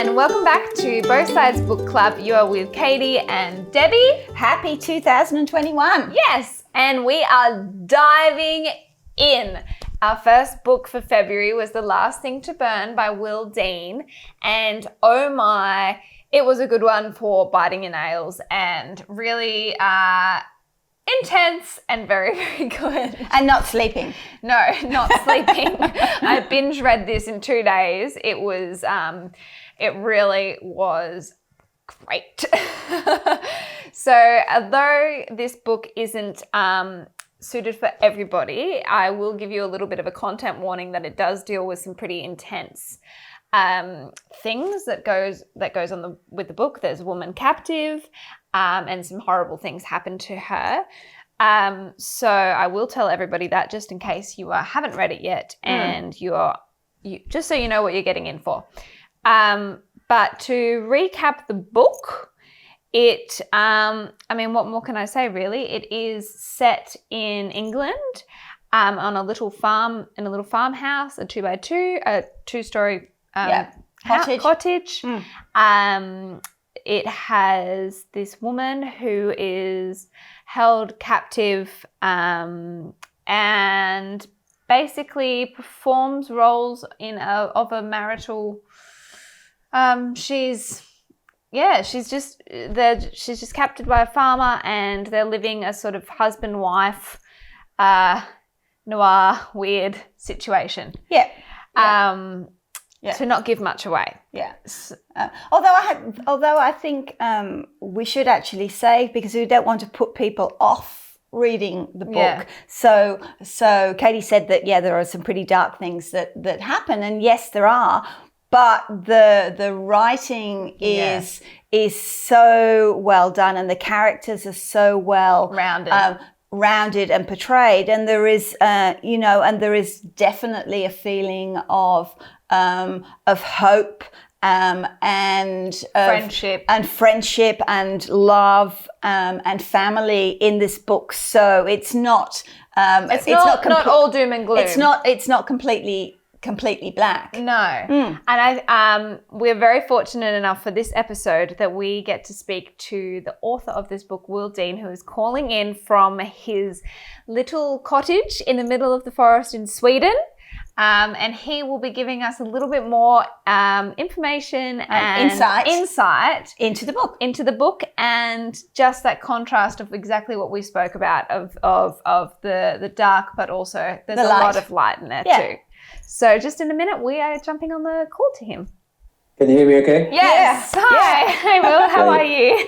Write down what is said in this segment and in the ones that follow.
And welcome back to Both Sides Book Club. You are with Catie and Debbie. Happy 2021. Yes, and we are diving in. Our first book for February was The Last Thing to Burn by Will Dean. And oh my, it was a good one for biting your nails and really intense and very, very good. And not sleeping. No, not sleeping. I binge read this in 2 days. It was, it really was great. So although this book isn't suited for everybody, I will give you a little bit of a content warning that it does deal with some pretty intense things that goes on with the book. There's a woman captive, and some horrible things happen to her. So I will tell everybody that just in case you haven't read it yet, and you just so you know what you're getting in for. But to recap the book, it, what more can I say really? It is set in England, on a little farm, in a little farmhouse, a 2x2, a 2-story cottage. It has this woman who is held captive and basically performs roles of a marital. She's just captured by a farmer, and they're living a sort of husband-wife noir weird situation. To not give much away. Although I think we should actually say, because we don't want to put people off reading the book. So Catie said that there are some pretty dark things that happen, and yes, there are. But the writing is so well done, and the characters are so well rounded and portrayed, and there is definitely a feeling of hope and friendship and love and family in this book. So it's not not all doom and gloom. It's not completely black. No. And we're very fortunate enough for this episode that we get to speak to the author of this book, Will Dean, who is calling in from his little cottage in the middle of the forest in Sweden. And he will be giving us a little bit more information and insight into the book, and just that contrast of exactly what we spoke about of the dark, but also there's a lot of light in there too. So just in a minute, we are jumping on the call to him. Can you hear me okay? Yes. Yeah. Hi. Hey, Will. How are you?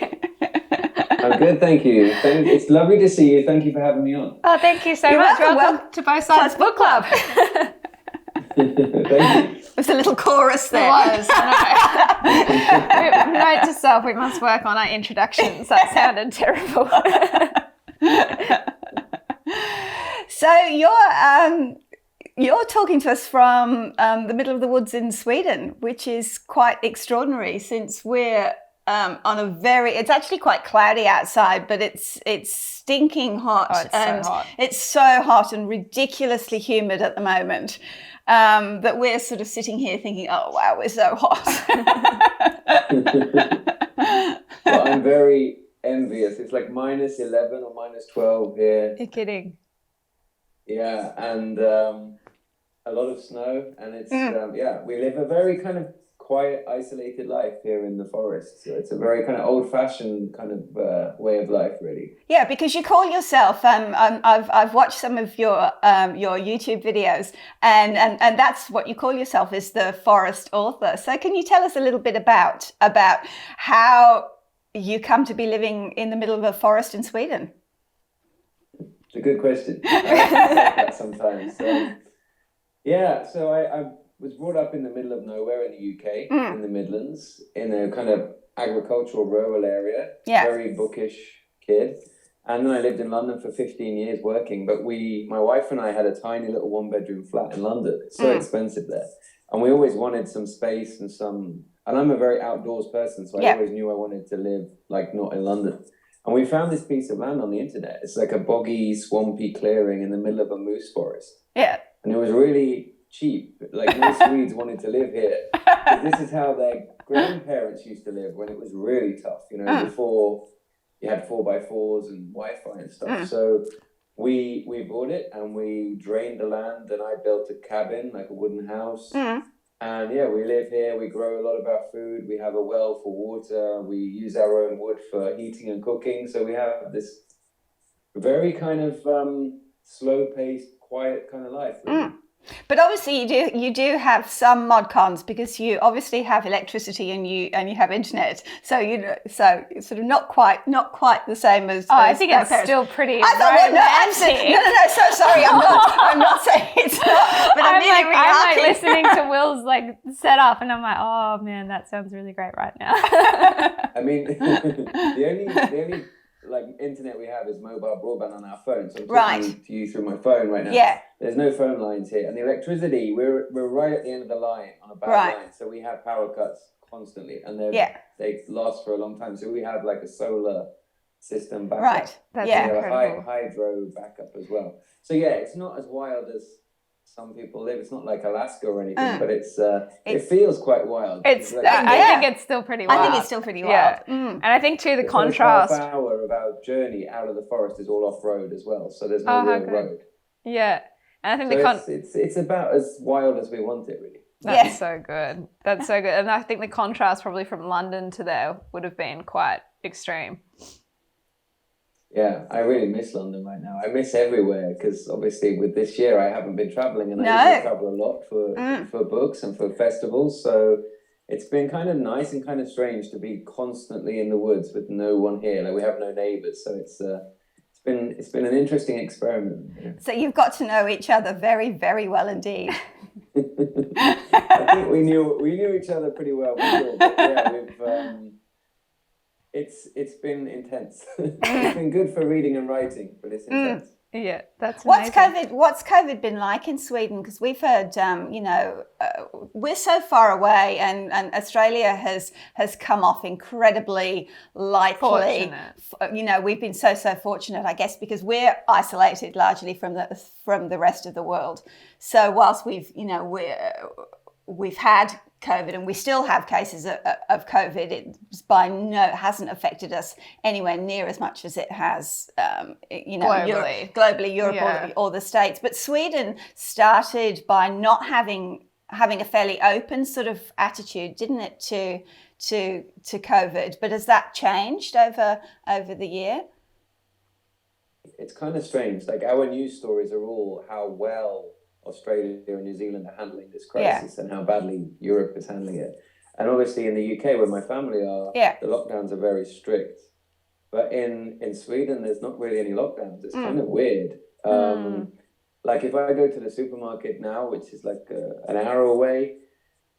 I'm good, thank you. It's lovely to see you. Thank you for having me on. Oh, thank you so much. Welcome to Both Sides Book Club. Thank you. There's a little chorus there. It was. I know. Note to self, we must work on our introductions. That sounded terrible. So you're talking to us from the middle of the woods in Sweden, which is quite extraordinary since we're on it's actually quite cloudy outside, but it's stinking hot. It's so hot and ridiculously humid at the moment that we're sort of sitting here thinking, oh, wow, we're so hot. Well, I'm very envious. It's like -11 or -12 here. You're kidding. Yeah, and a lot of snow, and it's we live a very kind of quiet, isolated life here in the forest. So it's a very kind of old-fashioned kind of way of life, really. Yeah, because you call yourself. I've watched some of your YouTube videos, and that's what you call yourself, is the forest author. So can you tell us a little bit about how you come to be living in the middle of a forest in Sweden? It's a good question. I think that sometimes. So I was brought up in the middle of nowhere in the UK, in the Midlands, in a kind of agricultural rural area. Very bookish kid. And then I lived in London for 15 years working. But my wife and I had a tiny little 1-bedroom flat in London. It's so expensive there. And we always wanted some space and I'm a very outdoors person, so I always knew I wanted to live like not in London. And we found this piece of land on the internet. It's like a boggy, swampy clearing in the middle of a moose forest. Yeah. And it was really cheap. Like most Swedes wanted to live here. But this is how their grandparents used to live when it was really tough, you know, before you had 4x4s and Wi-Fi and stuff. So we bought it and we drained the land, and I built a cabin, like a wooden house. And yeah, we live here. We grow a lot of our food. We have a well for water. We use our own wood for heating and cooking. So we have this very kind of slow-paced, quiet kind of life. Really. But obviously you do have some mod cons, because you obviously have electricity and you have internet. So so it's sort of not quite the same as. Oh, I think it's still pretty. I thought no. So sorry, I'm not saying it's not. But I'm like listening to Will's like setup, and I'm like, oh man, that sounds really great right now. I mean, the only like internet we have is mobile broadband on our phone. So I'm talking to you through my phone right now. Yeah. There's no phone lines here, and the electricity, we're right at the end of the line on a bad line, so we have power cuts constantly, and they last for a long time. So we have like a solar system backup. Right. That's we have incredible. a hydro backup as well. So yeah, it's not as wild as some people live. It's not like Alaska or anything, but it feels quite wild. I think it's still pretty wild. I think it's still pretty wild. And I think too the first contrast. half hour of our journey out of the forest is all off road as well, so there's no real road. Yeah. And I think it's about as wild as we want it, really. That's so good. That's so good. And I think the contrast probably from London to there would have been quite extreme. Yeah, I really miss London right now. I miss everywhere, because obviously with this year I haven't been traveling, and I usually travel a lot for books and for festivals. So it's been kind of nice and kind of strange to be constantly in the woods with no one here. Like we have no neighbours, so it's been an interesting experiment. Yeah. So you've got to know each other very, very well indeed. I think we knew each other pretty well before, but yeah, it's been intense. It's been good for reading and writing, but it's intense. Yeah, that's amazing. What's COVID been like in Sweden? Because we've heard, we're so far away, and Australia has come off incredibly lightly. Fortunate. We've been so fortunate, I guess, because we're isolated largely from the rest of the world. So whilst we've had COVID, and we still have cases of COVID, it hasn't affected us anywhere near as much as it has, globally, Europe or the States. But Sweden started by not having a fairly open sort of attitude, didn't it, to COVID? But has that changed over the year? It's kind of strange. Like our news stories are all how well Australia and New Zealand are handling this crisis and how badly Europe is handling it. And obviously in the UK, where my family are, the lockdowns are very strict. But in Sweden, there's not really any lockdowns. It's kind of weird. Like if I go to the supermarket now, which is like an hour away,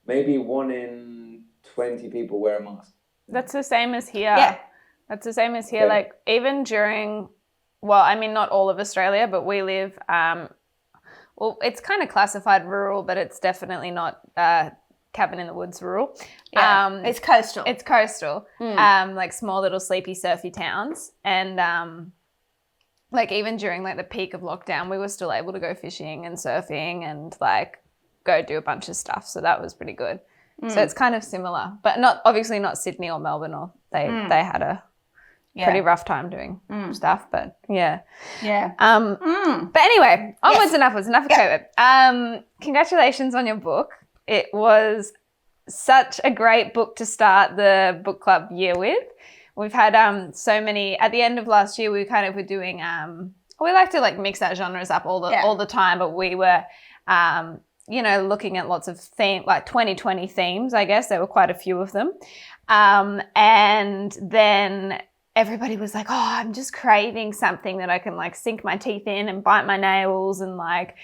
maybe 1 in 20 people wear a mask. That's the same as here. Yeah. That's the same as here. Like even during, not all of Australia, but we live... it's kind of classified rural, but it's definitely not cabin in the woods rural. Yeah, it's coastal. It's coastal, like small little sleepy surfy towns. And like even during like the peak of lockdown, we were still able to go fishing and surfing and like go do a bunch of stuff. So that was pretty good. So it's kind of similar, but obviously not Sydney or Melbourne, or they had a pretty rough time doing stuff, but But anyway, onwards and upwards, enough of COVID. Congratulations on your book. It was such a great book to start the book club year with. We've had so many, at the end of last year, we kind of were doing, we like to like mix our genres up all the time, but we were, looking at lots of like 2020 themes, I guess. There were quite a few of them. And then everybody was like, oh, I'm just craving something that I can like sink my teeth in and bite my nails, and like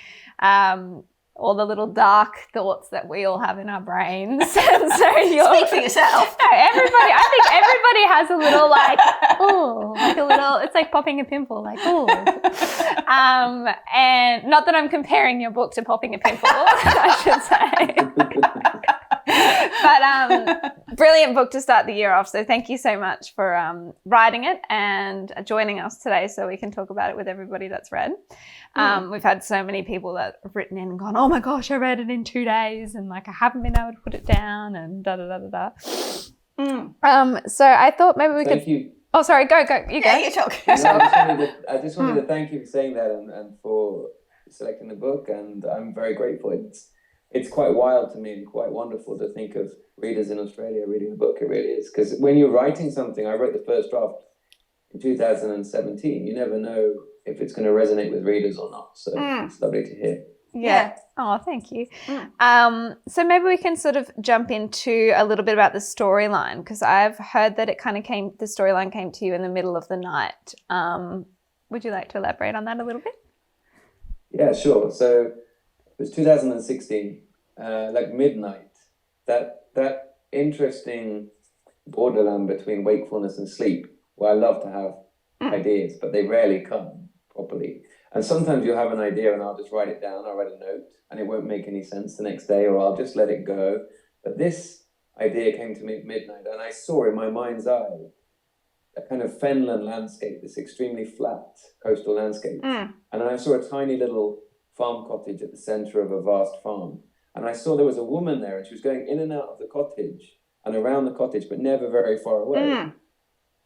all the little dark thoughts that we all have in our brains. And so speak for yourself. No, I think everybody has a little like, ooh, like a little, it's like popping a pimple, like, ooh. And not that I'm comparing your book to popping a pimple, I should say. But brilliant book to start the year off. So thank you so much for writing it and joining us today so we can talk about it with everybody that's read. We've had so many people that have written in and gone, oh my gosh, I read it in 2 days and like I haven't been able to put it down and da da da da da. So I thought maybe we Thank could. you. Oh, sorry, go. You go. You talk. No, I just wanted to thank you for saying that and for selecting the book, and I'm very grateful. It's quite wild to me and quite wonderful to think of readers in Australia reading the book. It really is, because when you're writing something, I wrote the first draft in 2017. You never know if it's going to resonate with readers or not. So it's lovely to hear. Yeah. Oh, thank you. So maybe we can sort of jump into a little bit about the storyline, because I've heard that the storyline came to you in the middle of the night. Would you like to elaborate on that a little bit? Yeah, sure. So it was 2016, like midnight. That interesting borderland between wakefulness and sleep, where I love to have ideas, but they rarely come properly. And sometimes you'll have an idea and I'll just write it down, I'll write a note, and it won't make any sense the next day, or I'll just let it go. But this idea came to me at midnight, and I saw in my mind's eye a kind of fenland landscape, this extremely flat coastal landscape. And I saw a tiny little farm cottage at the center of a vast farm. And I saw there was a woman there, and she was going in and out of the cottage and around the cottage, but never very far away.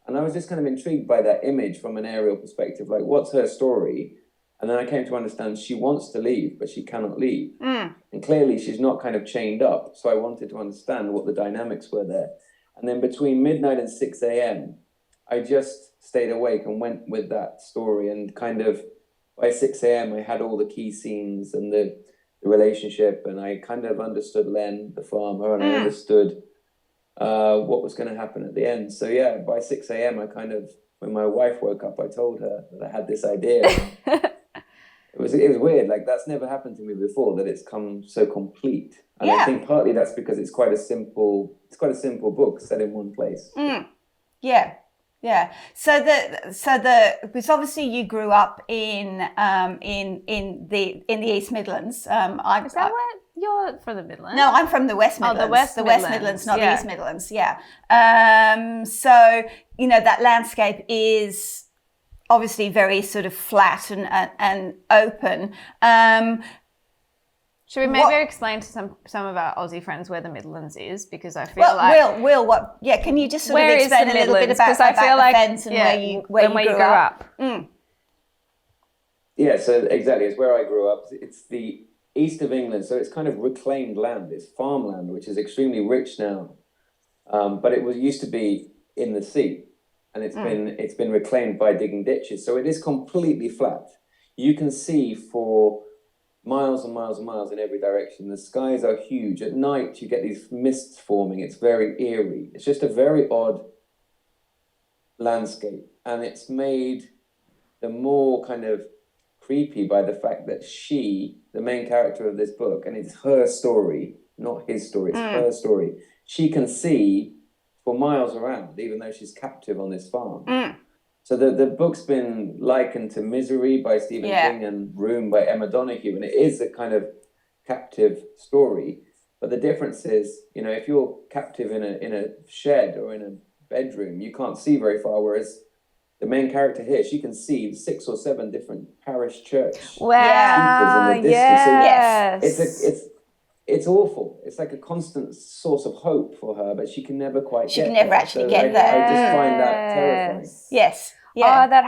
And I was just kind of intrigued by that image from an aerial perspective, like, what's her story? And then I came to understand she wants to leave, but she cannot leave. And clearly she's not kind of chained up. So I wanted to understand what the dynamics were there. And then between midnight and 6 a.m., I just stayed awake and went with that story. And kind of by 6 a.m., I had all the key scenes and the relationship. And I kind of understood Lenn, the farmer, and I understood what was going to happen at the end. So yeah, by 6 a.m., when my wife woke up, I told her that I had this idea. It was weird. Like, that's never happened to me before, that it's come so complete. And I think partly that's because it's quite a simple book set in one place. Yeah. So because obviously you grew up in the East Midlands. Is that where you're from, the Midlands? No, I'm from the West Midlands. Oh, the West Midlands, not the East Midlands. Yeah. So that landscape is obviously very sort of flat and open. Should we maybe explain to some of our Aussie friends where the Midlands is? Because I feel like... Will, what? Yeah, can you just sort of explain a little bit about I feel like, the fence and where you grew up? Yeah, so exactly, it's where I grew up. It's the east of England, so it's kind of reclaimed land. It's farmland, which is extremely rich now. But it used to be in the sea. And it's been reclaimed by digging ditches. So it is completely flat. You can see for miles and miles and miles in every direction. The skies are huge. At night, you get these mists forming. It's very eerie. It's just a very odd landscape. And it's made the more kind of creepy by the fact that she, the main character of this book, and it's her story, not his story, it's her story. She can see for miles around, even though she's captive on this farm. So the book's been likened to Misery by Stephen King and Room by Emma Donoghue, and it is a kind of captive story. But the difference is, if you're captive in a shed or in a bedroom, you can't see very far, whereas the main character here, she can see 6 or 7 different parish church wow, in the distance. So it's awful. It's like a constant source of hope for her, but she can never quite get there. Actually get there. I just find that terrifying. Yes. Yeah. Oh, that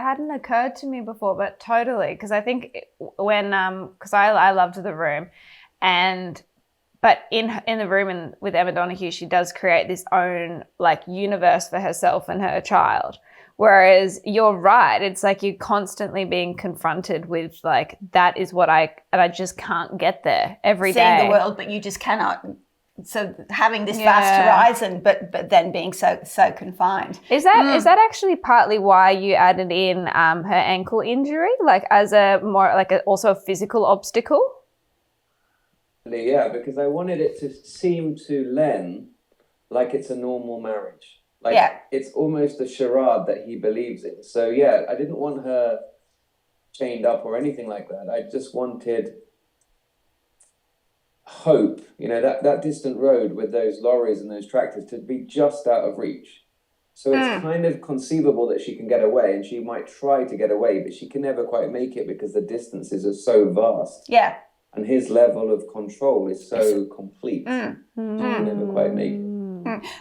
hadn't occurred to me before, but totally. Because I think when, because I loved The Room, but in the room with Emma Donoghue, she does create this own like universe for herself and her child. Whereas you're right, it's like you're constantly being confronted with like, that is what I just can't get there every day. Seeing the world, but you just cannot. So having this vast horizon, but then being so confined. Is that actually partly why you added in her ankle injury, like as also a physical obstacle? Yeah, because I wanted it to seem to Lenn like it's a normal marriage. Like, it's almost a charade that he believes in. So, I didn't want her chained up or anything like that. I just wanted hope, that distant road with those lorries and those tractors to be just out of reach. So it's kind of conceivable that she can get away, and she might try to get away, but she can never quite make it because the distances are so vast. Yeah. And his level of control is so complete. She can never quite make it.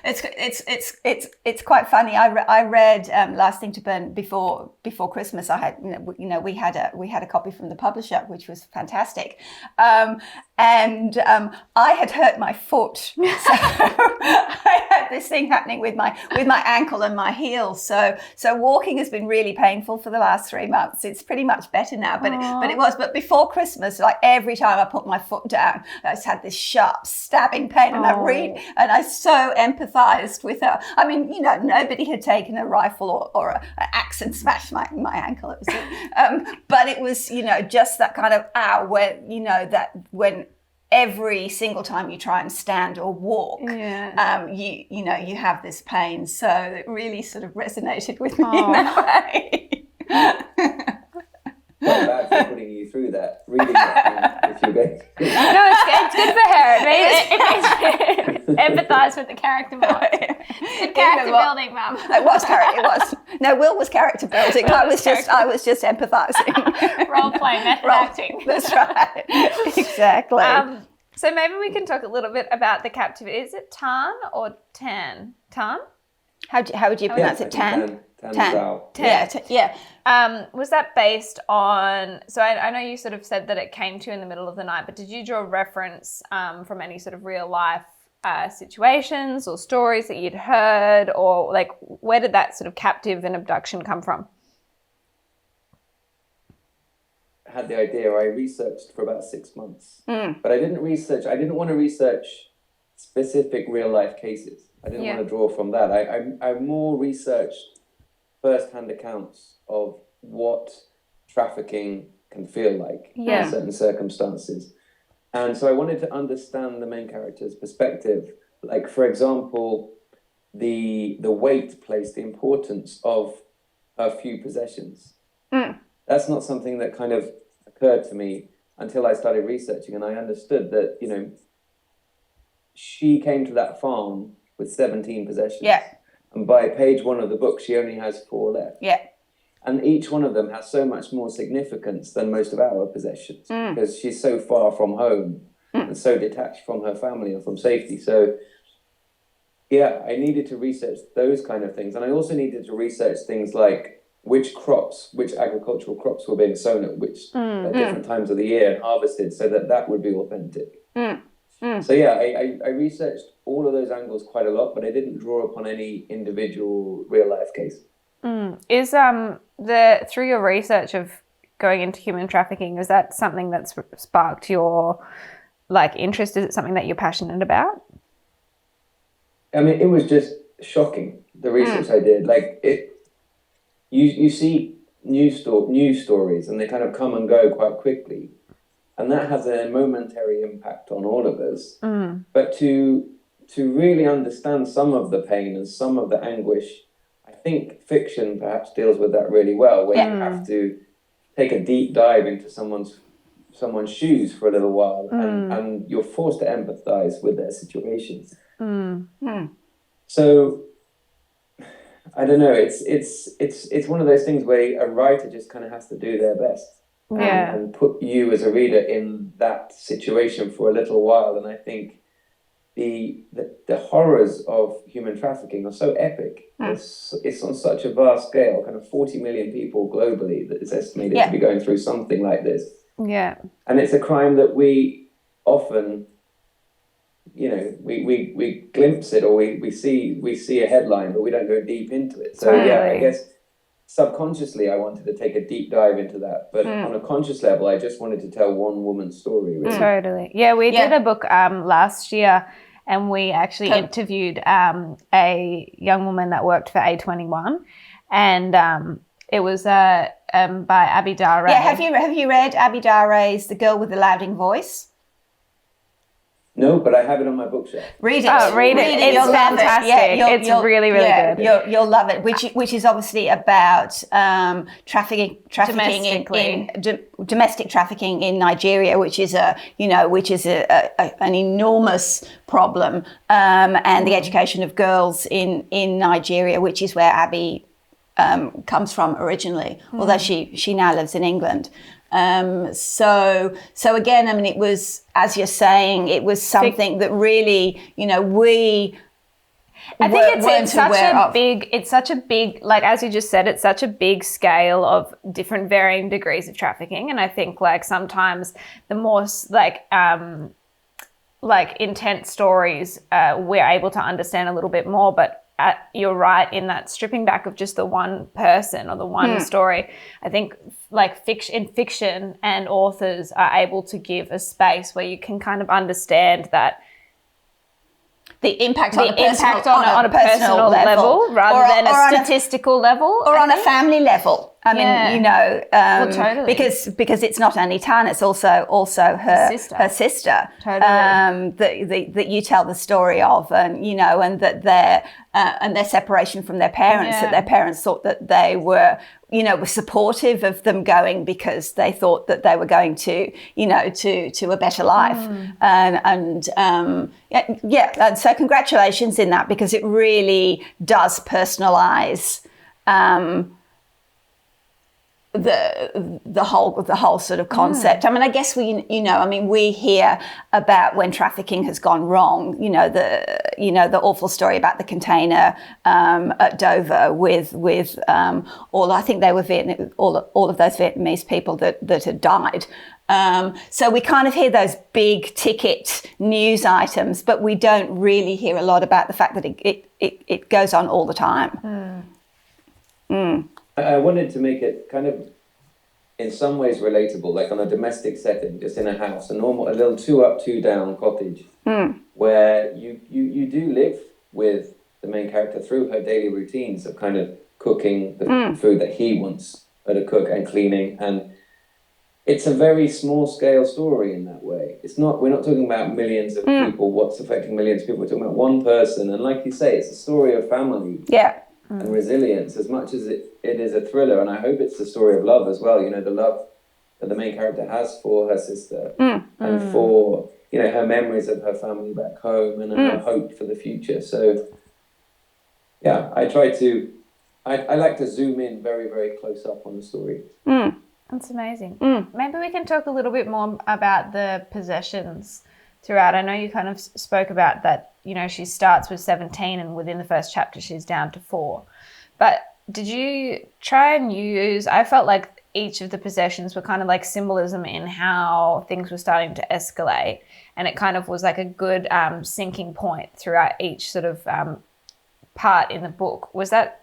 It's quite funny. I read Last Thing to Burn before Christmas. I had we had a copy from the publisher, which was fantastic, and I had hurt my foot, so I had this thing happening with my ankle and my heel. So walking has been really painful for the last 3 months. It's pretty much better now, but before Christmas, like every time I put my foot down, I just had this sharp stabbing pain, and I so empathized with her. I mean, nobody had taken a rifle or an axe and smashed my ankle. It was, but it was, just that kind of that when every single time you try and stand or walk, you have this pain. So it really sort of resonated with me in that way. Not bad for putting you through that, reading that if you go. No, it's good for her. It makes me empathise with the character more. Good character building, Mum. It was. No, Will was character building. I was just empathising. Role playing, method acting. That's right. Exactly. So maybe we can talk a little bit about the captivity. Is it Tan or Tan? Tan? How would you pronounce it? Tan. Yeah. Was that based on, so I know you sort of said that it came to you in the middle of the night, but did you draw reference from any sort of real life situations or stories that you'd heard, or like where did that sort of captive and abduction come from? I had the idea. I researched for about 6 months, but I didn't want to research specific real life cases. I didn't want to draw from that. I more researched first-hand accounts of what trafficking can feel like in certain circumstances. And so I wanted to understand the main character's perspective. Like, for example, the weight placed, the importance of her few possessions. That's not something that kind of occurred to me until I started researching, and I understood that, she came to that farm with 17 possessions. Yeah. And by page 1 of the book, she only has 4 left. Yeah. And each one of them has so much more significance than most of our possessions because she's so far from home and so detached from her family and from safety. So, I needed to research those kind of things. And I also needed to research things like which agricultural crops were being sown at different times of the year and harvested, so that would be authentic. So I researched all of those angles quite a lot, but I didn't draw upon any individual real life case. Is through your research of going into human trafficking, is that something that's sparked your interest? Is it something that you're passionate about? I mean, it was just shocking, the research I did. You see news stories and they kind of come and go quite quickly. And that has a momentary impact on all of us. But to really understand some of the pain and some of the anguish, I think fiction perhaps deals with that really well, where you have to take a deep dive into someone's shoes for a little while, and you're forced to empathize with their situations. So I don't know. It's one of those things where a writer just kind of has to do their best. And put you as a reader in that situation for a little while. And I think the horrors of human trafficking are so epic. It's on such a vast scale, kind of 40 million people globally that is estimated to be going through something like this. Yeah. And it's a crime that we often, we glimpse it, or we see a headline, but we don't go deep into it. So I guess subconsciously, I wanted to take a deep dive into that. But on a conscious level, I just wanted to tell one woman's story, really. Totally. Yeah, we did a book last year, and we actually interviewed a young woman that worked for A21. And it was by Abby Dare. Yeah, have you read Abby Dare's The Girl with the Louding Voice? No, but I have it on my bookshelf. Read it. Oh, read it. It's You'll love it. fantastic. It's really, really good. You'll love it. Which is obviously about trafficking domestic trafficking in Nigeria, which is an enormous problem, and the education of girls in Nigeria, which is where Abby comes from originally, although she now lives in England. So again, I mean, it was, as you're saying, it was something that really, I think it's such a big, like, as you just said, it's such a big scale of different varying degrees of trafficking. And I think, like, sometimes the more intense stories, we're able to understand a little bit more, but you're right in that stripping back of just the one person or the one story. I think like fiction and authors are able to give a space where you can kind of understand that the impact on a personal level rather than a statistical level. Or on a family level. I mean, totally. because it's not only Tan, it's also her sister. Totally. That you tell the story of, and and that their separation from their parents, that their parents thought that they were supportive of them going because they thought that they were going to a better life. And so congratulations in that, because it really does personalize the whole sort of concept. I mean, I guess we hear about when trafficking has gone wrong. The awful story about the container at Dover with I think they were all of those Vietnamese people that had died. So we kind of hear those big ticket news items, but we don't really hear a lot about the fact that it goes on all the time. I wanted to make it kind of, in some ways, relatable, like on a domestic setting, just in a house, a little 2 up, 2 down cottage, where you do live with the main character through her daily routines of kind of cooking the food that he wants her to cook and cleaning, and it's a very small scale story in that way. We're not talking about millions of people, what's affecting millions of people. We're talking about one person, and like you say, it's a story of family. And resilience, as much as it is a thriller, and I hope it's a story of love as well. The love that the main character has for her sister and for her memories of her family back home and her hope for the future. So yeah, I like to zoom in very, very close up on the story. That's amazing. Maybe we can talk a little bit more about the possessions throughout. I know you kind of spoke about that, she starts with 17 and within the first chapter she's down to 4. But did you try and use, I felt like each of the possessions were kind of like symbolism in how things were starting to escalate, and it kind of was like a good sinking point throughout each sort of part in the book. Was that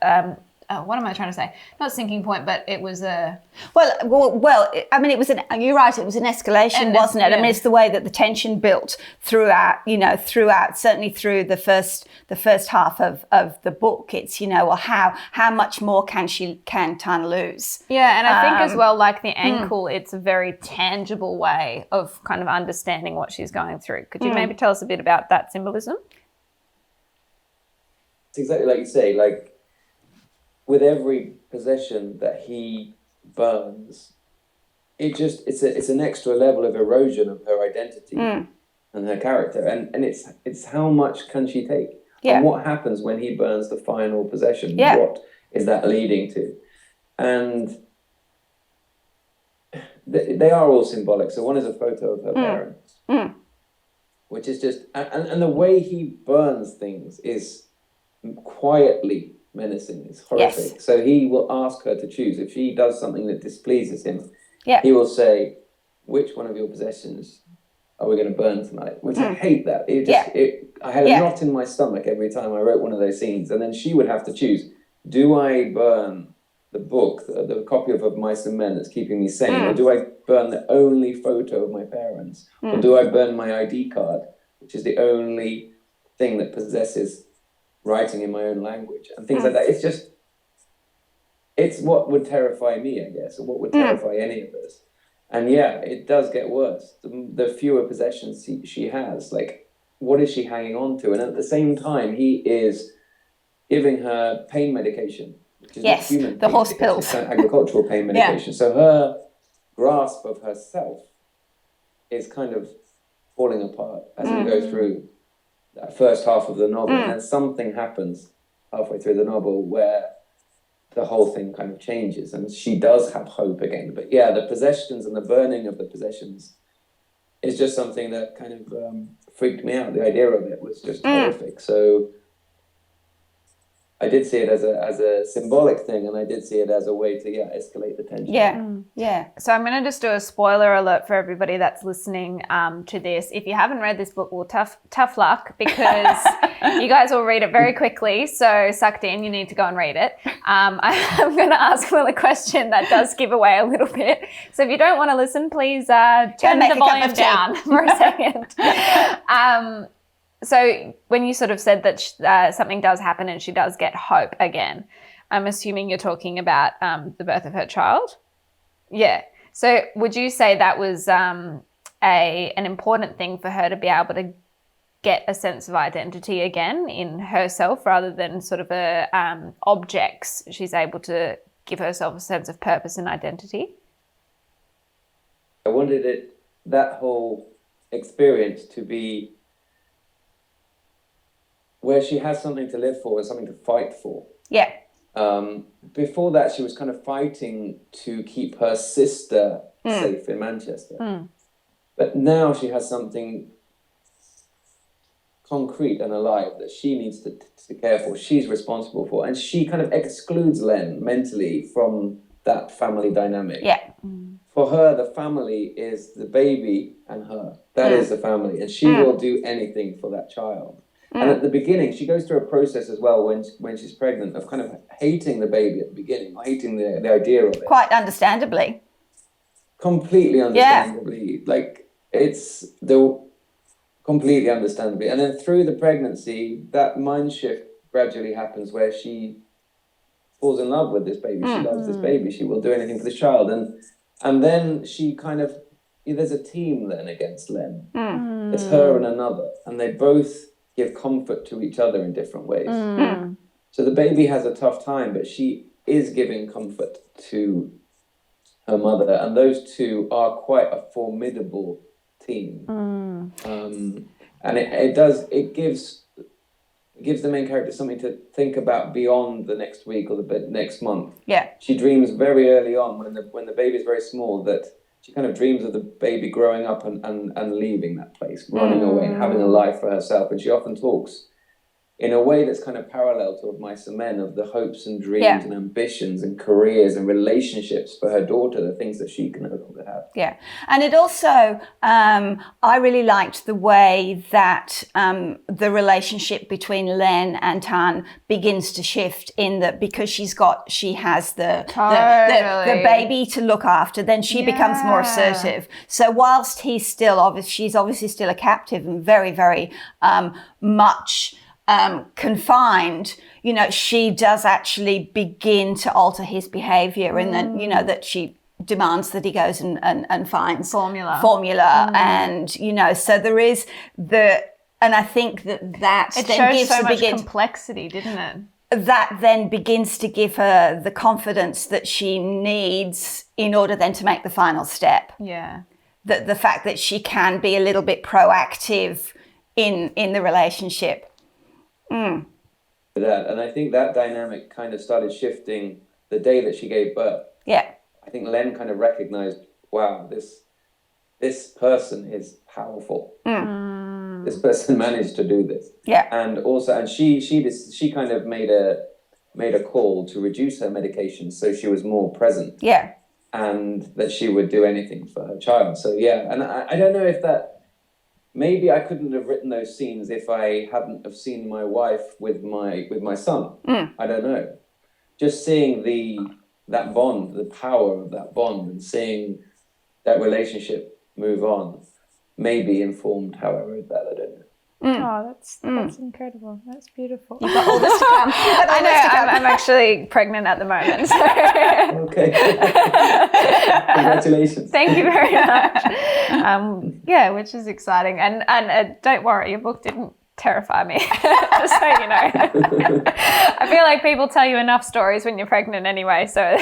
what am I trying to say? Not sinking point, but it was a... Well, I mean, you're right, it was an escalation, wasn't it? Yeah. I mean, it's the way that the tension built throughout, certainly through the first half of the book. It's, how much more can Tan lose? Yeah, and I think as well, like the ankle, it's a very tangible way of kind of understanding what she's going through. Could you maybe tell us a bit about that symbolism? It's exactly like you say, like, with every possession that he burns, it's an extra level of erosion of her identity and her character, and it's how much can she take, and what happens when he burns the final possession? What is that leading to? And they are all symbolic. So one is a photo of her parents, which is just and the way he burns things is quietly menacing. It's horrific. Yes. So he will ask her to choose. If she does something that displeases him, he will say, which one of your possessions are we going to burn tonight? Which I hate that. I had a knot in my stomach every time I wrote one of those scenes. And then she would have to choose, do I burn the book, the copy of Mice and Men that's keeping me sane, or do I burn the only photo of my parents? Or do I burn my ID card, which is the only thing that possesses writing in my own language and things like that? It's what would terrify me, I guess, or what would terrify any of us. And yeah, it does get worse. The fewer possessions she has, like, what is she hanging on to? And at the same time, he is giving her pain medication, which is not human the pain horse medication, pills. it's kind of agricultural pain medication. So her grasp of herself is kind of falling apart as we go through that first half of the novel. And then something happens halfway through the novel where the whole thing kind of changes and she does have hope again. But yeah, the possessions and the burning of the possessions is just something that kind of freaked me out. The idea of it was just horrific. So I did see it as a symbolic thing, and I did see it as a way to escalate the tension. Yeah. So I'm going to just do a spoiler alert for everybody that's listening to this. If you haven't read this book, well, tough luck, because you guys will read it very quickly. So sucked in, you need to go and read it. I'm going to ask Will a question that does give away a little bit. So if you don't want to listen, please turn the volume down for a second. So when you sort of said that something does happen and she does get hope again, I'm assuming you're talking about the birth of her child? Yeah. So would you say that was an important thing for her to be able to get a sense of identity again in herself rather than sort of objects? She's able to give herself a sense of purpose and identity? I wanted that whole experience to be where she has something to live for and something to fight for. Yeah. Before that, she was kind of fighting to keep her sister safe in Manchester. But now she has something concrete and alive that she needs to care for, she's responsible for. And she kind of excludes Lenn mentally from that family dynamic. Yeah. For her, the family is the baby and her. That is the family. And she will do anything for that child. And at the beginning, she goes through a process as well when she's pregnant of kind of hating the baby at the beginning, hating the idea of it. Quite understandably. Completely understandably. Like, completely understandably. And then through the pregnancy, that mind shift gradually happens where she falls in love with this baby. She loves this baby. She will do anything for this child. And then she kind of, there's a team then against Lenn. It's her and another. And they both give comfort to each other in different ways. So the baby has a tough time, but she is giving comfort to her mother, and those two are quite a formidable team. And it gives the main character something to think about beyond the next week or the next month. Yeah. She dreams very early on when the baby is very small that she kind of dreams of the baby growing up and leaving that place, running away and having a life for herself. And she often talks in a way that's kind of parallel to Of Mice and Men, of the hopes and dreams and ambitions and careers and relationships for her daughter, the things that she can no longer have. Yeah. And it also, I really liked the way that the relationship between Lenn and Tan begins to shift, in that because she has the baby to look after, then she becomes more assertive. So whilst she's obviously still a captive and very, very much confined, she does actually begin to alter his behavior, and then, that she demands that he goes and finds formula. And, so there is and I think that it then shows gives so much complexity, didn't it? That then begins to give her the confidence that she needs in order then to make the final step. Yeah. The fact that she can be a little bit proactive in the relationship. And I think that dynamic kind of started shifting the day that she gave birth. Yeah. I think Lenn kind of recognized, wow, this person is powerful. This person managed to do this. Yeah. And also, and she kind of made a call to reduce her medication so she was more present. Yeah. And that she would do anything for her child. So yeah, and I don't know if that. Maybe I couldn't have written those scenes if I hadn't have seen my wife with my son. I don't know. Just seeing that bond, the power of that bond, and seeing that relationship move on, maybe informed how I wrote that. I don't know. Oh, that's incredible. That's beautiful. You've got all this to come. I know. I'm actually pregnant at the moment. So. Okay. Congratulations. Thank you very much. Yeah, which is exciting. And don't worry, your book didn't terrify me. Just so you know. I feel like people tell you enough stories when you're pregnant anyway. So at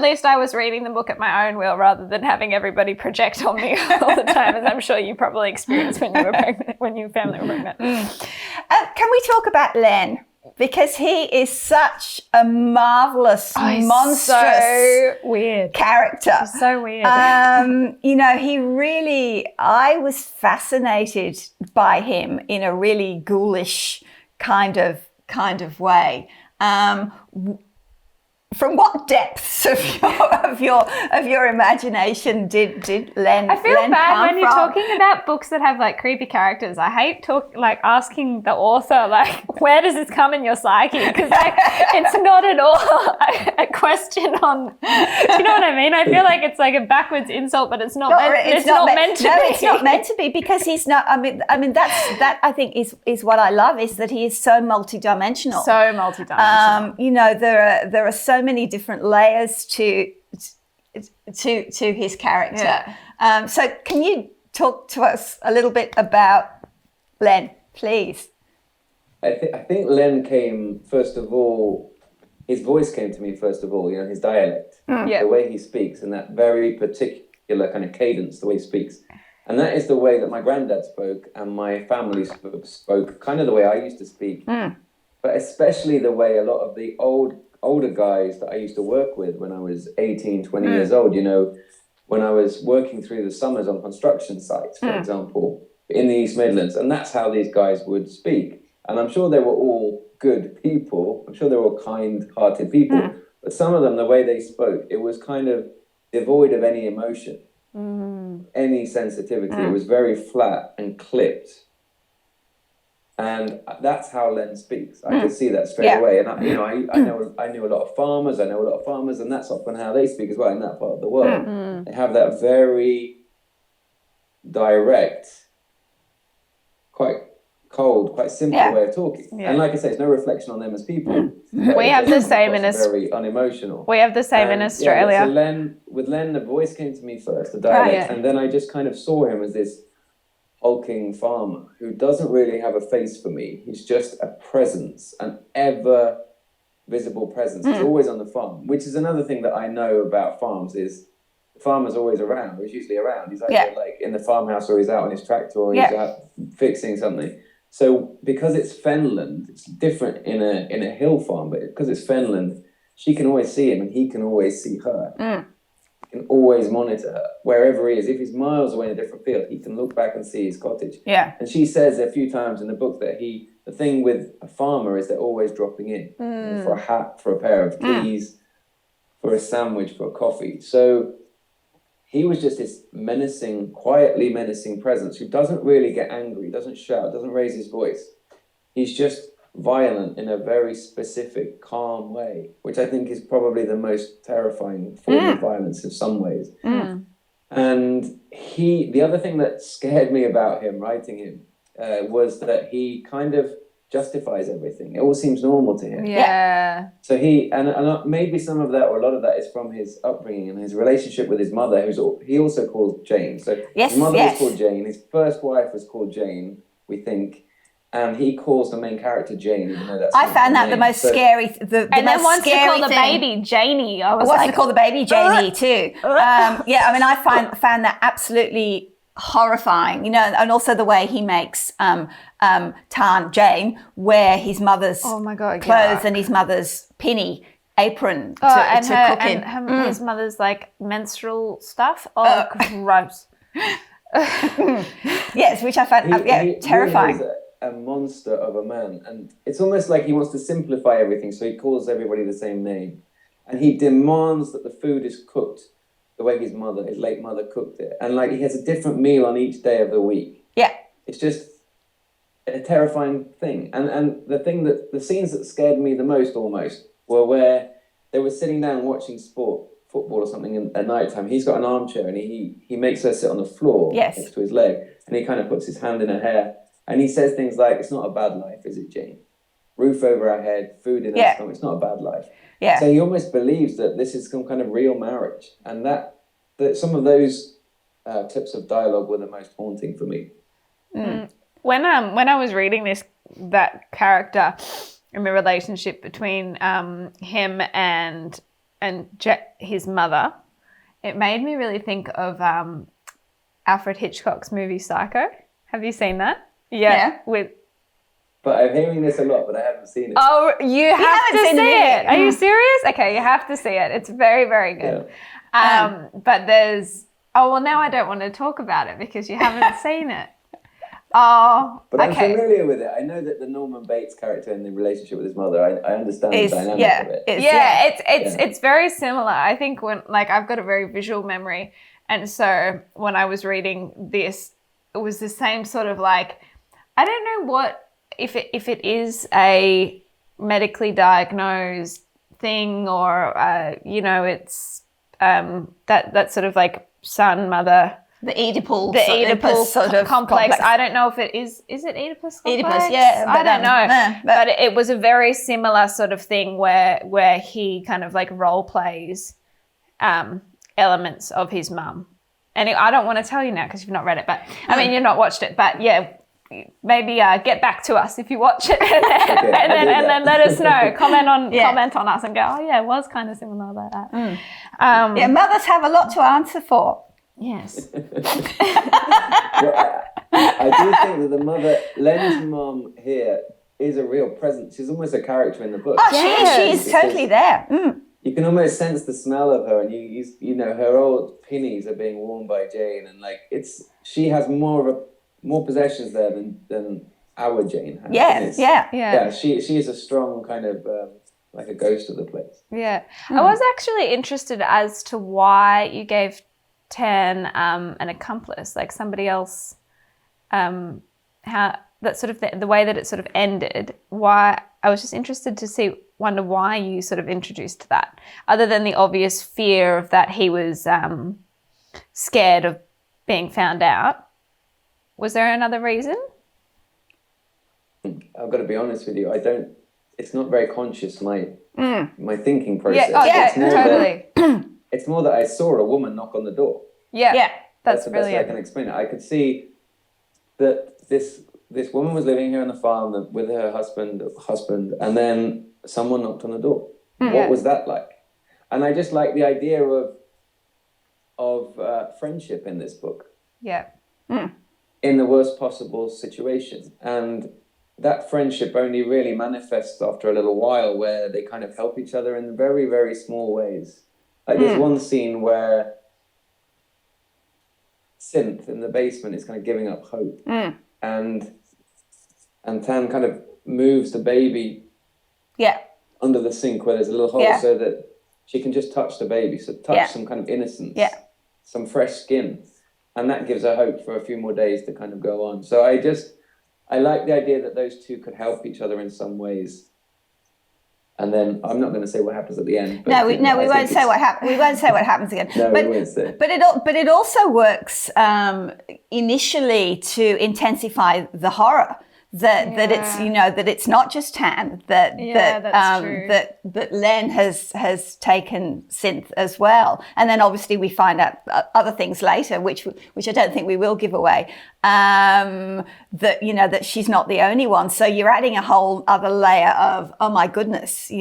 least I was reading the book at my own will rather than having everybody project on me all the time, as I'm sure you probably experienced when you were pregnant, when your family were pregnant. Can we talk about Lenn? Because he is such a marvelous, monstrous, so weird character. He's so weird. He really, I was fascinated by him in a really ghoulish kind of way. From what depths of your imagination did Lenn? I feel Lenn bad come when you're from? talking about books that have like creepy characters. I hate asking the author where does this come in your psyche? Because it's not at all a question on. Do you know what I mean? I feel like it's like a backwards insult, but it's not. It's not meant to be. No, it's not meant to be because he's not. I mean that I think is what I love is that he is so multidimensional. So multidimensional. There are so many different layers to his character. Yeah. So can you talk to us a little bit about Lenn, please? I think Lenn came, first of all, his voice came to me first of all, his dialect, the way he speaks, and that very particular kind of cadence, the way he speaks. And that is the way that my granddad spoke and my family spoke, kind of the way I used to speak, but especially the way a lot of the older guys that I used to work with when I was 18, 20 years old, when I was working through the summers on construction sites, for example, in the East Midlands. And that's how these guys would speak. And I'm sure they were all good people. I'm sure they were all kind-hearted people. But some of them, the way they spoke, it was kind of devoid of any emotion, any sensitivity. It was very flat and clipped. And that's how Lenn speaks. I could see that straight away. And I knew a lot of farmers. I know a lot of farmers, and that's often how they speak as well in that part of the world. They have that very direct, quite cold, quite simple way of talking. Yeah. And like I say, it's no reflection on them as people. We have the same in very unemotional. We have the same in Australia. So with Lenn, the voice came to me first, the dialect, and then I just kind of saw him as this hulking farmer who doesn't really have a face for me. He's just a presence, an ever visible presence. He's always on the farm, which is another thing that I know about farms is the farmer's always around, or he's usually around. He's either like in the farmhouse, or he's out on his tractor, or he's out fixing something. So because it's fenland, it's different in a hill farm, but because it's fenland, she can always see him and he can always see her. Can always monitor her wherever he is. If he's miles away in a different field, he can look back and see his cottage. Yeah. And she says a few times in the book that the thing with a farmer is they're always dropping in for a hat, for a pair of keys, for a sandwich, for a coffee. So he was just this quietly menacing presence who doesn't really get angry, doesn't shout, doesn't raise his voice. He's just violent in a very specific, calm way, which I think is probably the most terrifying form of violence in some ways. And the other thing that scared me about him, writing him, was that he kind of justifies everything. It all seems normal to him. Yeah. So and maybe some of that, or a lot of that, is from his upbringing and his relationship with his mother, he also called Jane. So his mother was called Jane. His first wife was called Jane, we think. And he calls the main character Jane, even though that's I found that the most scary. And then once they call the baby Janie, I was like, call the baby Janie too. I found that absolutely horrifying. And also the way he makes Jane wear his mother's clothes and his mother's pinny apron to cook in. And his mother's like menstrual stuff. Oh, gross. Yes, which I found terrifying. Really a monster of a man, and it's almost like he wants to simplify everything, so he calls everybody the same name, and he demands that the food is cooked the way his late mother cooked it, and like he has a different meal on each day of the week. It's just a terrifying thing. And the scenes that scared me the most almost were where they were sitting down watching sport football or something at night time, he's got an armchair and he makes her sit on the floor next to his leg, and he kind of puts his hand in her hair, and he says things like, "It's not a bad life, is it, Jane? Roof over our head, food in our stomach, it's not a bad life." Yeah. So he almost believes that this is some kind of real marriage, and that some of those tips of dialogue were the most haunting for me. When I was reading that character and the relationship between him and his mother, it made me really think of Alfred Hitchcock's movie Psycho. Have you seen that? Yeah. But I'm hearing this a lot, but I haven't seen it. Oh, you have to see it. Are you serious? Okay, you have to see it. It's very, very good. Yeah. But there's... Oh, well, now I don't want to talk about it because you haven't seen it. Oh, but I'm familiar with it. I know that the Norman Bates character in the relationship with his mother, I understand the dynamic of it. It's very similar. I think when, like, I've got a very visual memory. And so when I was reading this, it was the same sort of like, I don't know what, if it is a medically diagnosed thing or, it's that sort of like son-mother... The Oedipus sort of complex. I don't know if it is it Oedipus complex? Oedipus, yeah. I don't know. But it was a very similar sort of thing where he kind of like role plays elements of his mum. And I don't want to tell you now because you've not read it, but I mean, you've not watched it, but yeah, maybe get back to us if you watch it and then let us know. Comment on us and go, oh yeah, it was kind of similar like that. Mothers have a lot to answer for. Yes. Well, I do think that the mother, Lenn's mom here, is a real presence. She's almost a character in the book. Oh, she's totally there. You can almost sense the smell of her, and you know her old pennies are being worn by Jane, and like she has more possessions there than our Jane has. Yeah. She is a strong kind of like a ghost of the place. Yeah, I was actually interested as to why you gave Tan an accomplice, like somebody else, how that sort of the way that it sort of ended. Why I was just interested to wonder why you sort of introduced that, other than the obvious fear of that he was scared of being found out. Was there another reason? I've got to be honest with you. It's not very conscious, my thinking process. Totally. It's more that I saw a woman knock on the door. Yeah. That's the brilliant. best way I can explain it. I could see that this woman was living here on the farm with her husband, and then someone knocked on the door. What was that like? And I just like the idea of friendship in this book. Yeah. In the worst possible situation. And that friendship only really manifests after a little while, where they kind of help each other in very, very small ways. Like there's one scene where Synth in the basement is kind of giving up hope, and Tan kind of moves the baby under the sink where there's a little hole so that she can just touch the baby, so touch some kind of innocence, some fresh skin, and that gives her hope for a few more days to kind of go on. So I like the idea that those two could help each other in some ways. And then I'm not going to say what happens at the end. But we won't say what happens. We won't say what happens again. No, we won't say. But it also works initially to intensify the horror. That it's that it's not just Tan that Lenn has taken Synth as well, and then obviously we find out other things later, which I don't think we will give away. That she's not the only one. So you're adding a whole other layer of, oh my goodness,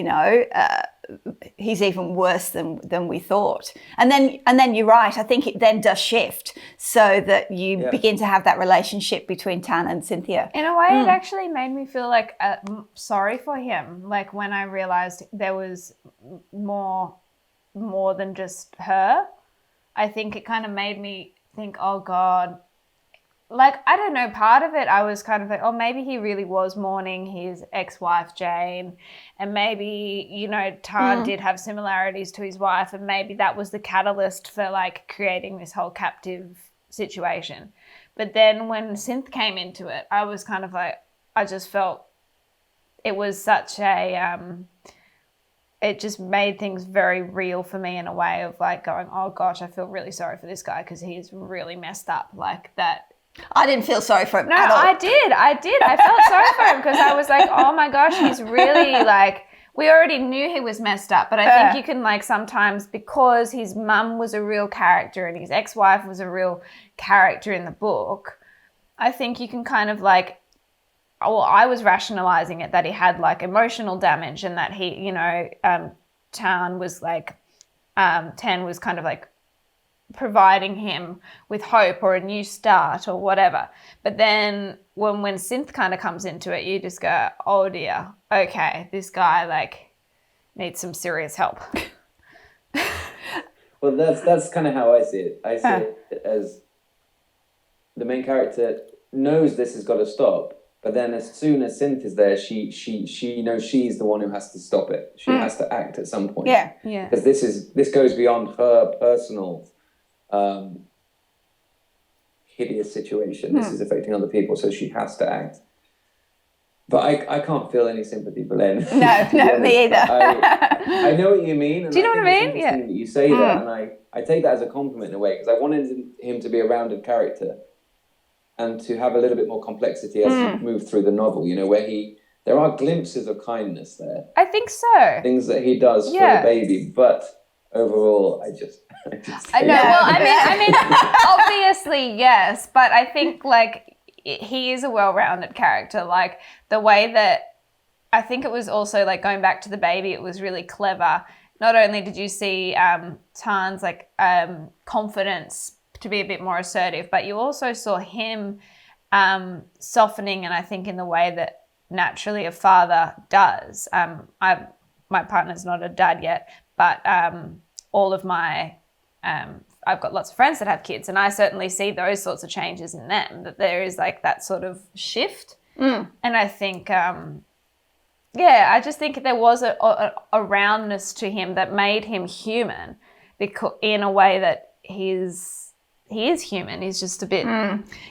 he's even worse than we thought. And then you're right. I think it then does shift so that you begin to have that relationship between Tan and Cynthia. In a way, it actually made me feel like sorry for him. Like when I realized there was more than just her, I think it kind of made me think, oh God. Like, I don't know, part of it, I was kind of like, oh, maybe he really was mourning his ex-wife, Jane, and maybe, Tan did have similarities to his wife, and maybe that was the catalyst for, like, creating this whole captive situation. But then when Synth came into it, I was kind of like, I just felt it was such a, it just made things very real for me in a way of like going, oh gosh, I feel really sorry for this guy because he's really messed up like that. I didn't feel sorry for him No, at all. I did. I felt sorry for him because I was like, oh my gosh, he's really like, we already knew he was messed up, but I think you can like sometimes, because his mum was a real character and his ex-wife was a real character in the book, I think you can kind of like, well, I was rationalizing it that he had like emotional damage and that he, you know, Tan was like, Ten was kind of like providing him with hope or a new start or whatever. But then when Synth kind of comes into it, you just go, oh dear, okay, this guy like needs some serious help. Well, that's kind of how I see it. I see it as the main character knows this has got to stop, but then as soon as Synth is there, she knows she's the one who has to stop it. She has to act at some point. Yeah. Because this goes beyond her personal hideous situation. This is affecting other people, so she has to act. But I can't feel any sympathy for Lenn. No, me either. I know what you mean. And Do you know what I mean? Yeah. That you say that, and I take that as a compliment in a way, because I wanted him to be a rounded character and to have a little bit more complexity as you move through the novel, you know, where there are glimpses of kindness there. I think so. Things that he does for the baby, but overall, I just I know. Well, I mean, obviously, yes, but I think like he is a well-rounded character. Like the way that I think it was also like going back to the baby, it was really clever. Not only did you see Tan's like confidence to be a bit more assertive, but you also saw him softening, and I think in the way that naturally a father does. My partner's not a dad yet, but all of my I've got lots of friends that have kids, and I certainly see those sorts of changes in them, that there is like that sort of shift. And I think I just think there was a roundness to him that made him human, because in a way that he is human. He's just a bit.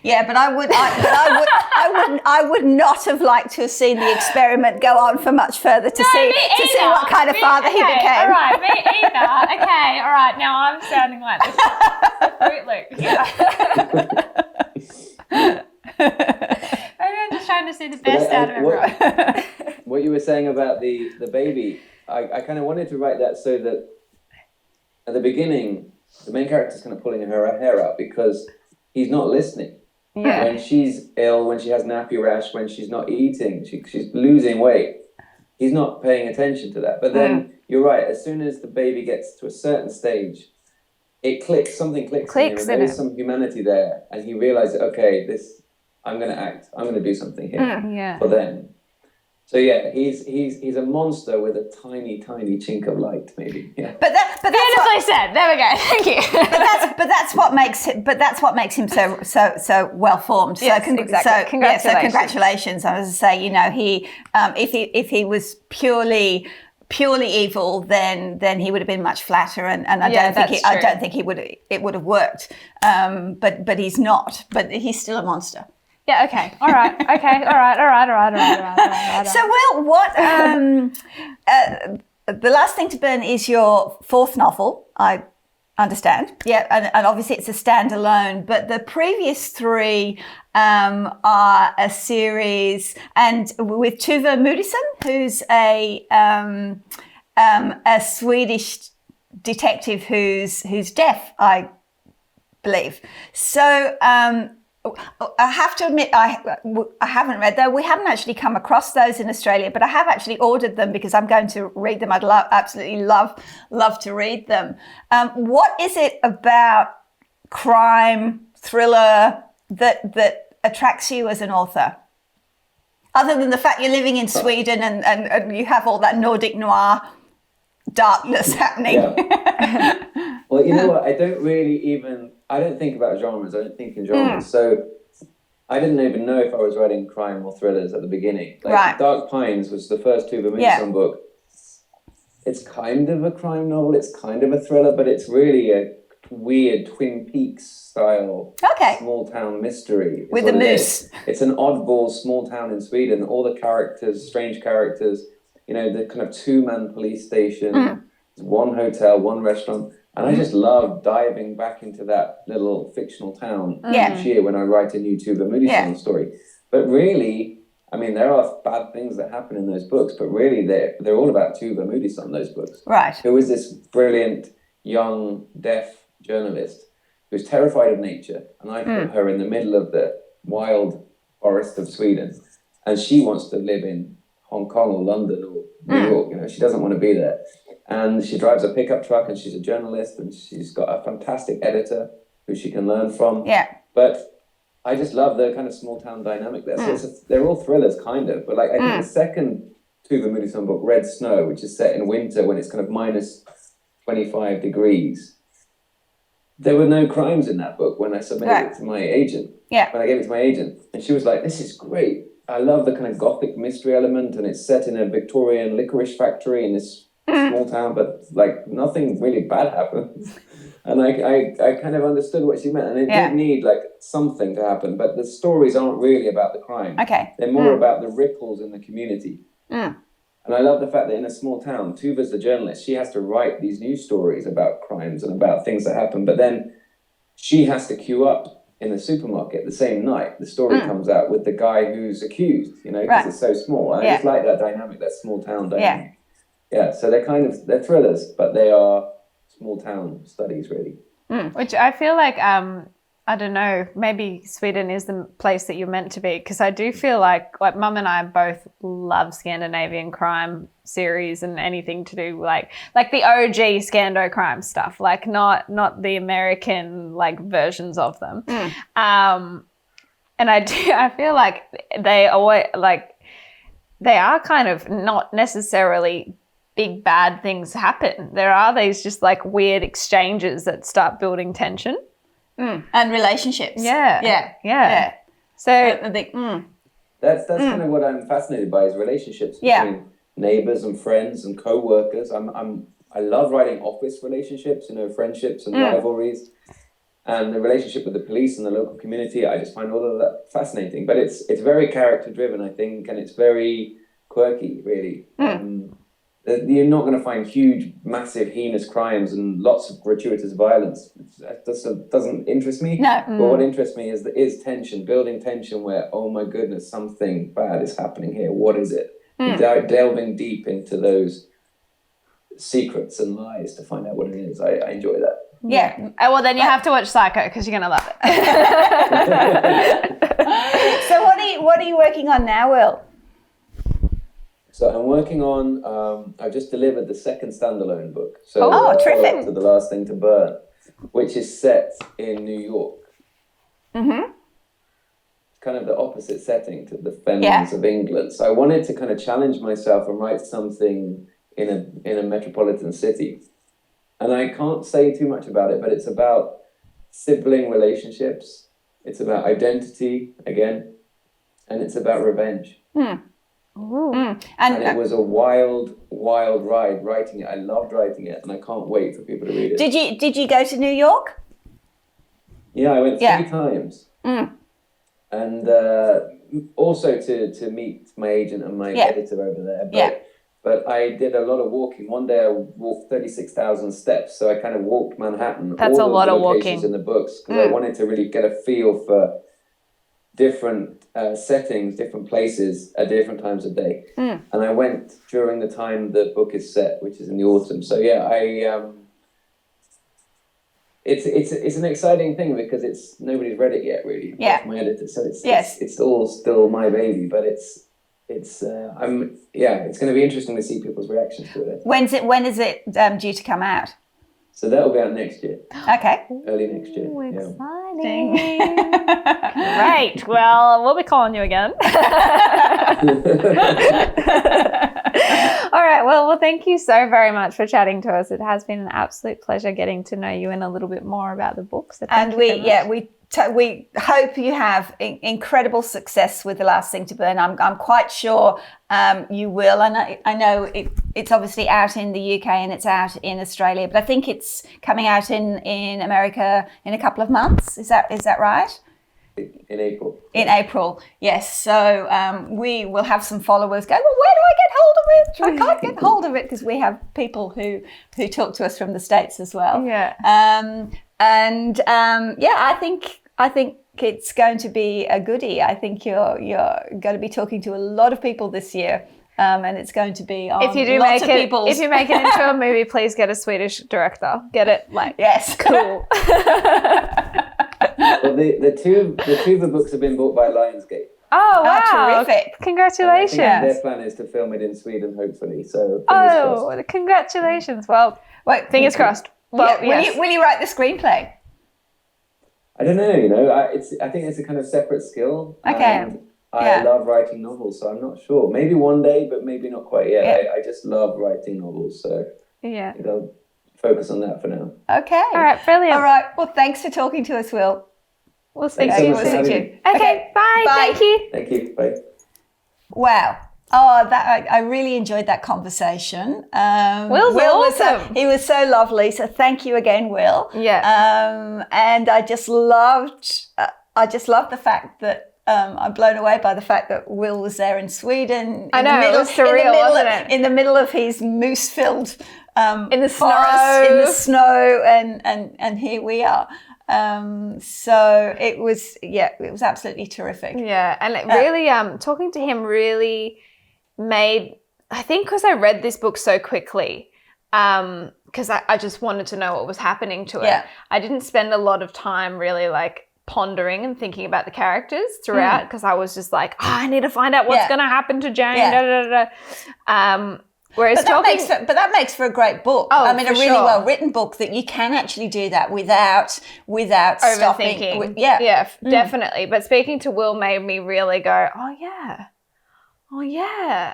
Yeah, but I would not have liked to have seen the experiment go on for much further to see what kind of father he became. All right, me either. Okay, all right. Now I'm sounding like the Fruit Loop. Maybe I'm just trying to see the best out of everyone. What you were saying about the baby, I kind of wanted to write that so that at the beginning, the main character's kind of pulling her hair out because he's not listening. Yeah. When she's ill, when she has nappy rash, when she's not eating, she's losing weight, he's not paying attention to that. But then you're right, as soon as the baby gets to a certain stage, it clicks, something clicks in him, and there is some humanity there, and he realizes, okay, I'm going to act, I'm going to do something here for them. So yeah, he's a monster with a tiny chink of light, maybe. Yeah. But that's beautifully said. There we go. Thank you. But that's what makes him so well formed. Yes, exactly. Congratulations. So congratulations. I was to say, you know, he if he was purely evil, then he would have been much flatter, and I don't think it would have worked. But he's not. But he's still a monster. Yeah, okay. All right. Okay. All right. So, Will, what The Last Thing to Burn is your fourth novel, I understand. Yeah, and obviously it's a standalone, but the previous three are a series, and with Tuva Moodyson, who's a Swedish detective who's deaf, I believe. So I have to admit, I haven't read them. We haven't actually come across those in Australia, but I have actually ordered them because I'm going to read them. I'd absolutely love to read them. What is it about crime, thriller that attracts you as an author? Other than the fact you're living in Sweden and you have all that Nordic noir darkness happening. Yeah. Well, you know what? I don't think about genres. I don't think in genres. So I didn't even know if I was writing crime or thrillers at the beginning. Like Dark Pines was the first Tuva Moodyson book. It's kind of a crime novel. It's kind of a thriller, but it's really a weird Twin Peaks style small town mystery. With the moose. It's an oddball small town in Sweden. All the characters, strange characters. the kind of 2-man police station, one hotel, one restaurant. And I just love diving back into that little fictional town each year when I write a new Tuva Moodyson story. But really, I mean, there are bad things that happen in those books, but really they're all about Tuva Moodyson, those books. Right. Who is this brilliant, young, deaf journalist who's terrified of nature. And I put her in the middle of the wild forest of Sweden. And she wants to live in Hong Kong or London or New York. She doesn't want to be there. And she drives a pickup truck and she's a journalist and she's got a fantastic editor who she can learn from. Yeah. But I just love the kind of small town dynamic there. So they're all thrillers kind of, but I think the second Tuva Moodyson book, Red Snow, which is set in winter when it's kind of minus 25 degrees, there were no crimes in that book when I submitted it to my agent. Yeah. When I gave it to my agent. And she was like, this is great. I love the kind of gothic mystery element and it's set in a Victorian licorice factory in this small town, but nothing really bad happens. And I kind of understood what she meant, and it did need something to happen, but the stories aren't really about the crime. Okay. They're more about the ripples in the community. And I love the fact that in a small town, Tuva's the journalist, she has to write these news stories about crimes and about things that happen, but then she has to queue up in the supermarket the same night the story comes out with the guy who's accused, because it's so small. I just like that dynamic, that small town dynamic. Yeah, so they're thrillers, but they are small town studies, really. Which I feel like, I don't know, maybe Sweden is the place that you're meant to be, because I do feel like Mum and I both love Scandinavian crime series and anything to do like the OG Scando crime stuff, not the American versions of them. And I feel like they always they are kind of not necessarily big bad things happen. There are these just weird exchanges that start building tension. And relationships. Yeah. So I think, that's kind of what I'm fascinated by is relationships between neighbors and friends and co-workers. I love writing office relationships, friendships and rivalries, and the relationship with the police and the local community. I just find all of that fascinating. But it's very character driven, I think, and it's very quirky, really. You're not going to find huge, massive, heinous crimes and lots of gratuitous violence. That doesn't interest me. No. But what interests me is tension, building tension where, oh my goodness, something bad is happening here. What is it? Delving deep into those secrets and lies to find out what it is. I enjoy that. Yeah. Well, then you have to watch Psycho because you're going to love it. So what are you working on now, Will? So I'm working on, I've just delivered the second standalone book. So terrific. To The Last Thing to Burn, which is set in New York. Kind of the opposite setting to the Fens of England. So I wanted to kind of challenge myself and write something in a metropolitan city. And I can't say too much about it, but it's about sibling relationships. It's about identity, again. And it's about revenge. And it was a wild, wild ride writing it. I loved writing it, and I can't wait for people to read it. Did you go to New York? Yeah, I went 3 times, and also to meet my agent and my editor over there. But I did a lot of walking. One day I walked 36,000 steps, so I kind of walked Manhattan. That's a lot of locations walking in the books because I wanted to really get a feel for different settings, different places at different times of day. And I went during the time the book is set, which is in the autumn. So it's an exciting thing because nobody's read it yet, really. It's my editor, so it's all still my baby, but it's going to be interesting to see people's reactions to it. When is it due to come out? So that'll be out next year. Okay. Early next year. Exciting. Great. Well, we'll be calling you again. All right. Well, thank you so very much for chatting to us. It has been an absolute pleasure getting to know you and a little bit more about the book. So and we hope you have incredible success with The Last Thing to Burn. I'm quite sure you will. And I know it's obviously out in the UK and it's out in Australia, but I think it's coming out in America in a couple of months. Is that right? in April. In April, yes. So we will have some followers go, well, where do I get hold of it? I can't get hold of it, because we have people who talk to us from the States as well. Yeah. I think it's going to be a goodie. I think you're going to be talking to a lot of people this year. And it's going to be on if you make it into a movie, please get a Swedish director. Get it yes, cool. Well, the two of the books have been bought by Lionsgate. Oh wow! Terrific! Congratulations. Their plan is to film it in Sweden, hopefully. So fingers crossed. Congratulations! Well, fingers crossed. Well, yes. Will you write the screenplay? I don't know. I think it's a kind of separate skill. Okay. I love writing novels, so I'm not sure. Maybe one day, but maybe not quite yet. Yeah. I just love writing novels, so I'll focus on that for now. Okay. All right, brilliant. All right. Well, thanks for talking to us, Will. We'll speak to you soon. Okay. Bye. Thank you. Thank you. Bye. Wow. Oh, I really enjoyed that conversation. Will was awesome. He was so lovely. So thank you again, Will. Yeah. And I just loved the fact that I'm blown away by the fact that Will was there in Sweden. I know, it was surreal, wasn't it? In the middle of his moose-filled in the forest, in the snow, and here we are. So it was absolutely terrific. Yeah, and it really, talking to him really made, I think because I read this book so quickly, because I just wanted to know what was happening to it. Yeah. I didn't spend a lot of time really pondering and thinking about the characters throughout, because I was just I need to find out what's going to happen to Jane. Yeah. Whereas that makes for a great book. Oh, I mean, a really well written book that you can actually do that without stopping. Overthinking. Definitely. But speaking to Will made me really go,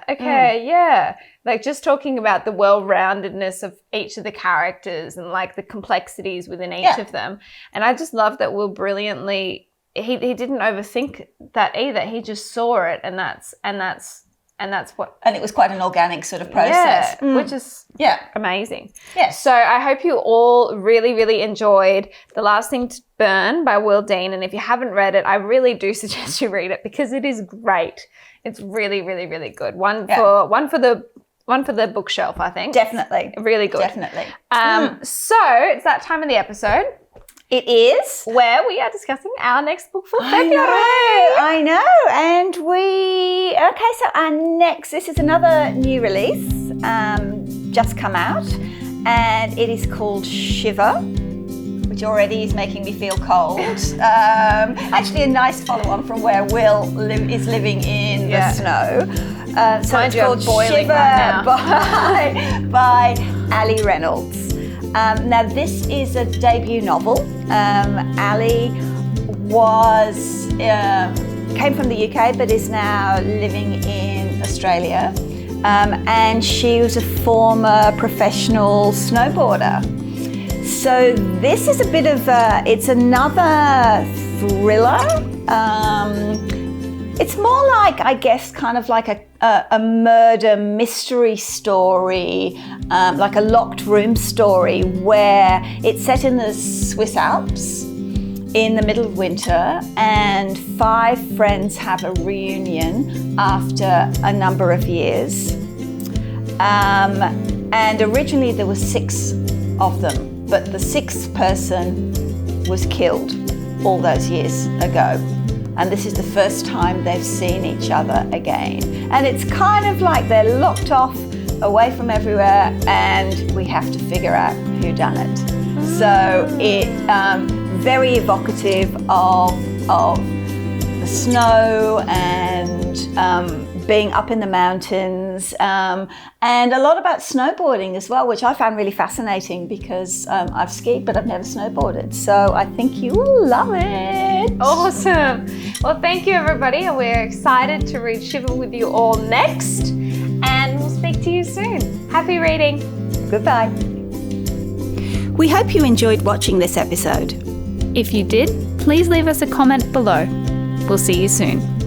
okay, yeah. Just talking about the well-roundedness of each of the characters and the complexities within each of them. And I just love that Will brilliantly, he didn't overthink that either. He just saw it, and that's what. And it was quite an organic sort of process. Yeah, which is amazing. Yes. So I hope you all really, really enjoyed The Last Thing to Burn by Will Dean. And if you haven't read it, I really do suggest you read it, because it is great. It's really, really, really good. One for the bookshelf, I think. Definitely. Really good. Definitely. So it's that time of the episode. It is. Where we are discussing our next book for February. I know. And so this is another new release, just come out, and it is called Shiver, which already is making me feel cold. Actually a nice follow-on from where Will is living in the snow. So it's called Shiver by Ali Reynolds. Now this is a debut novel. Ali came from the UK but is now living in Australia. And she was a former professional snowboarder. So this is a bit of it's another thriller. It's more I guess, kind of like a murder mystery story, like a locked room story, where it's set in the Swiss Alps in the middle of winter, and 5 friends have a reunion after a number of years. And originally there were 6 of them, but the 6th person was killed all those years ago. And this is the first time they've seen each other again. And it's kind of like they're locked off away from everywhere, and we have to figure out who done it. So it very evocative of the snow and being up in the mountains, and a lot about snowboarding as well, which I found really fascinating because I've skied but I've never snowboarded. So I think you will love it. Awesome. Well, thank you everybody, and we're excited to read Shiver with you all next, and we'll speak to you soon. Happy reading. Goodbye. We hope you enjoyed watching this episode. If you did, please leave us a comment below. We'll see you soon.